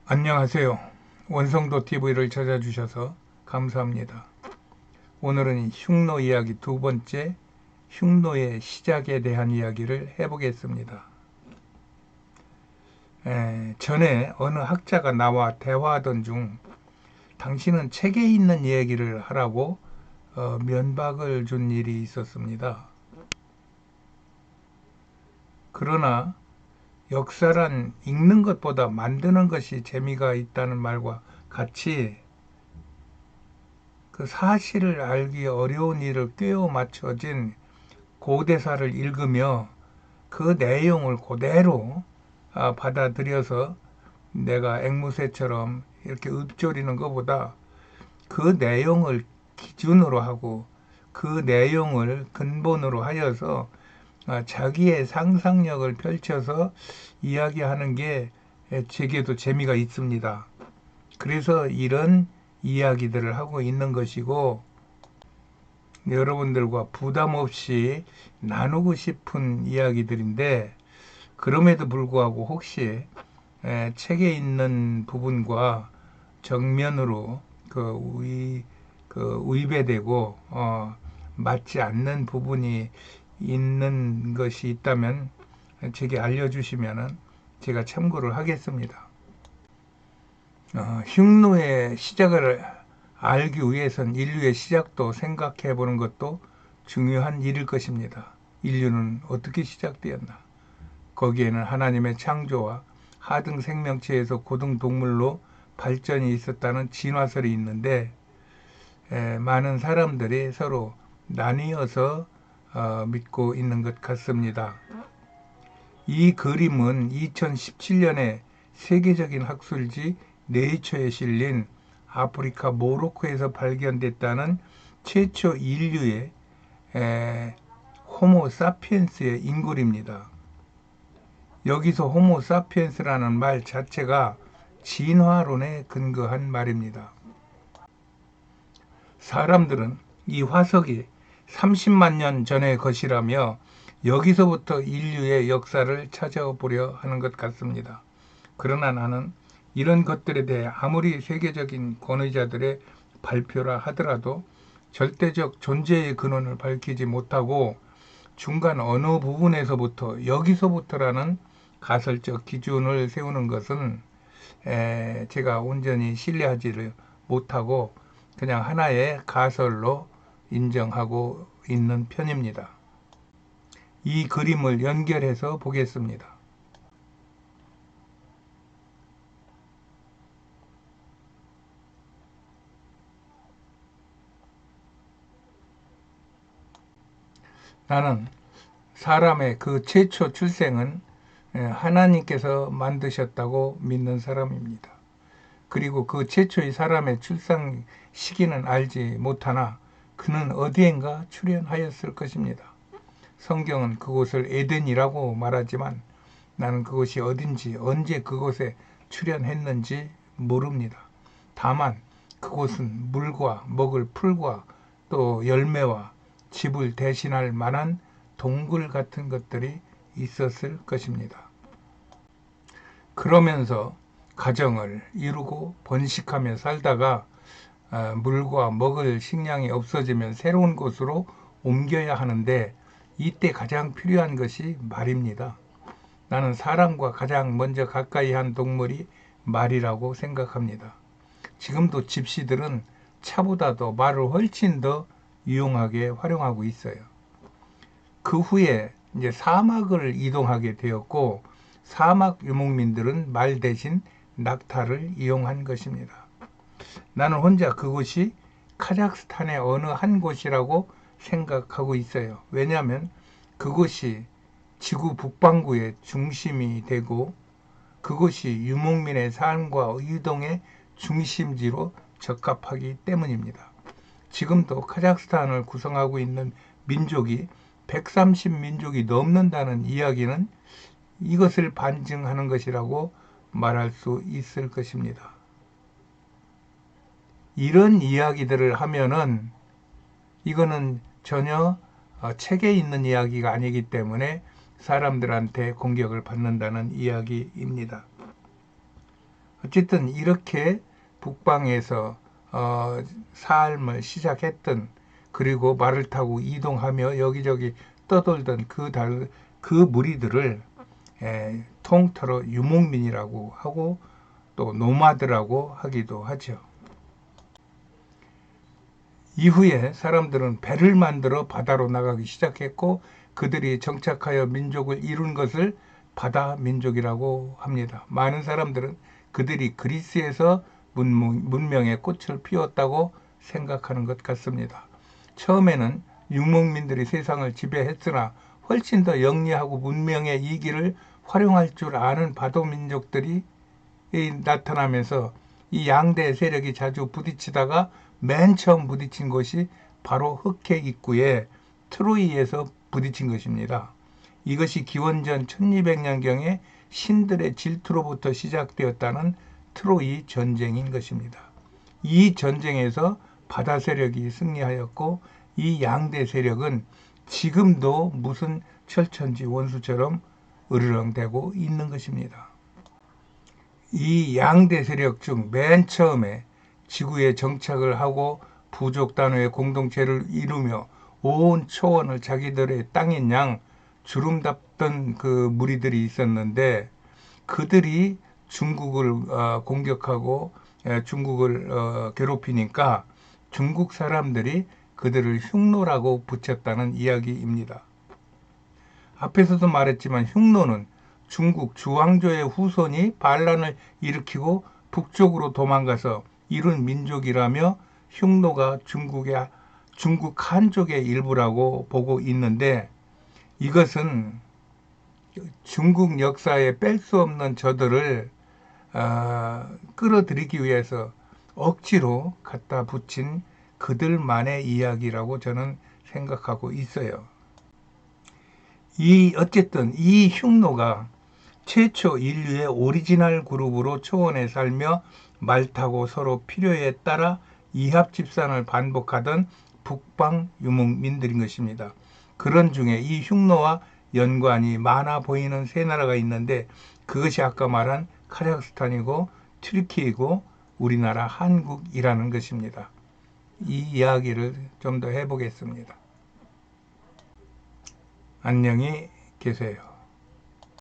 안녕하세요. 원성도 TV를 찾아주셔서 감사합니다. 오늘은 흉노 이야기 두 번째, 흉노의 시작에 대한 이야기를 해보겠습니다. 전에 어느 학자가 나와 대화하던 중 당신은 책에 있는 이야기를 하라고 면박을 준 일이 있었습니다. 그러나 역사란 읽는 것보다 만드는 것이 재미가 있다는 말과 같이 그 사실을 알기 어려운 일을 꿰어 맞춰진 고대사를 읽으며 그 내용을 그대로 받아들여서 내가 앵무새처럼 이렇게 읊조리는 것보다 그 내용을 기준으로 하고 그 내용을 근본으로 하여서 자기의 상상력을 펼쳐서 이야기하는 게 제게도 재미가 있습니다. 그래서 이런 이야기들을 하고 있는 것이고, 여러분들과 부담 없이 나누고 싶은 이야기들인데, 그럼에도 불구하고 혹시 책에 있는 부분과 정면으로 위배되고 맞지 않는 부분이 있는 것이 있다면 제게 알려주시면 제가 참고를 하겠습니다. 흉노의 시작을 알기 위해선 인류의 시작도 생각해 보는 것도 중요한 일일 것입니다. 인류는 어떻게 시작되었나? 거기에는 하나님의 창조와 하등 생명체에서 고등 동물로 발전이 있었다는 진화설이 있는데, 많은 사람들이 서로 나뉘어서 믿고 있는 것 같습니다. 이 그림은 2017년에 세계적인 학술지 네이처에 실린 아프리카 모로코에서 발견됐다는 최초 인류의 호모 사피엔스의 인굴입니다. 여기서 호모 사피엔스라는 말 자체가 진화론에 근거한 말입니다. 사람들은 이 화석이 30만 년 전의 것이라며 여기서부터 인류의 역사를 찾아보려 하는 것 같습니다. 그러나 나는 이런 것들에 대해 아무리 세계적인 권위자들의 발표라 하더라도 절대적 존재의 근원을 밝히지 못하고 중간 어느 부분에서부터 여기서부터라는 가설적 기준을 세우는 것은 제가 온전히 신뢰하지를 못하고 그냥 하나의 가설로 인정하고 있는 편입니다. 이 그림을 연결해서 보겠습니다. 나는 사람의 그 최초 출생은 하나님께서 만드셨다고 믿는 사람입니다. 그리고 그 최초의 사람의 출생 시기는 알지 못하나 그는 어디엔가 출현하였을 것입니다. 성경은 그곳을 에덴이라고 말하지만 나는 그곳이 어딘지 언제 그곳에 출현했는지 모릅니다. 다만 그곳은 물과 먹을 풀과 또 열매와 집을 대신할 만한 동굴 같은 것들이 있었을 것입니다. 그러면서 가정을 이루고 번식하며 살다가 물과 먹을 식량이 없어지면 새로운 곳으로 옮겨야 하는데 이때 가장 필요한 것이 말입니다. 나는 사람과 가장 먼저 가까이 한 동물이 말이라고 생각합니다. 지금도 집시들은 차보다도 말을 훨씬 더 유용하게 활용하고 있어요. 그 후에 이제 사막을 이동하게 되었고 사막 유목민들은 말 대신 낙타를 이용한 것입니다. 나는 혼자 그곳이 카자흐스탄의 어느 한 곳이라고 생각하고 있어요. 왜냐하면 그곳이 지구 북반구의 중심이 되고 그곳이 유목민의 삶과 이동의 중심지로 적합하기 때문입니다. 지금도 카자흐스탄을 구성하고 있는 민족이 130민족이 넘는다는 이야기는 이것을 반증하는 것이라고 말할 수 있을 것입니다. 이런 이야기들을 하면은 이거는 전혀 책에 있는 이야기가 아니기 때문에 사람들한테 공격을 받는다는 이야기입니다. 어쨌든 이렇게 북방에서 삶을 시작했던, 그리고 말을 타고 이동하며 여기저기 떠돌던 그 무리들을 통틀어 유목민이라고 하고 또 노마드라고 하기도 하죠. 이후에 사람들은 배를 만들어 바다로 나가기 시작했고 그들이 정착하여 민족을 이룬 것을 바다 민족이라고 합니다. 많은 사람들은 그들이 그리스에서 문명의 꽃을 피웠다고 생각하는 것 같습니다. 처음에는 유목민들이 세상을 지배했으나 훨씬 더 영리하고 문명의 이기를 활용할 줄 아는 바다민족들이 나타나면서 이 양대 세력이 자주 부딪히다가 맨 처음 부딪힌 곳이 바로 흑해 입구에 트로이에서 부딪힌 것입니다. 이것이 기원전 1200년경에 신들의 질투로부터 시작되었다는 트로이 전쟁인 것입니다. 이 전쟁에서 바다 세력이 승리하였고 이 양대 세력은 지금도 무슨 철천지 원수처럼 으르렁대고 있는 것입니다. 이 양대 세력 중 맨 처음에 지구에 정착을 하고 부족 단위의 공동체를 이루며 온 초원을 자기들의 땅인 양 주름잡던 그 무리들이 있었는데 그들이 중국을 공격하고 중국을 괴롭히니까 중국 사람들이 그들을 흉노라고 붙였다는 이야기입니다. 앞에서도 말했지만 흉노는 중국 주왕조의 후손이 반란을 일으키고 북쪽으로 도망가서 이룬 민족이라며 흉노가 중국 한족의 일부라고 보고 있는데 이것은 중국 역사에 뺄 수 없는 저들을 끌어들이기 위해서 억지로 갖다 붙인 그들만의 이야기라고 저는 생각하고 있어요. 어쨌든 이 흉노가 최초 인류의 오리지널 그룹으로 초원에 살며 말 타고 서로 필요에 따라 이합집산을 반복하던 북방 유목민들인 것입니다. 그런 중에 이 흉노와 연관이 많아 보이는 세 나라가 있는데 그것이 아까 말한 카자흐스탄이고 튀르키이고 우리나라 한국이라는 것입니다. 이 이야기를 좀 더 해보겠습니다. 안녕히 계세요.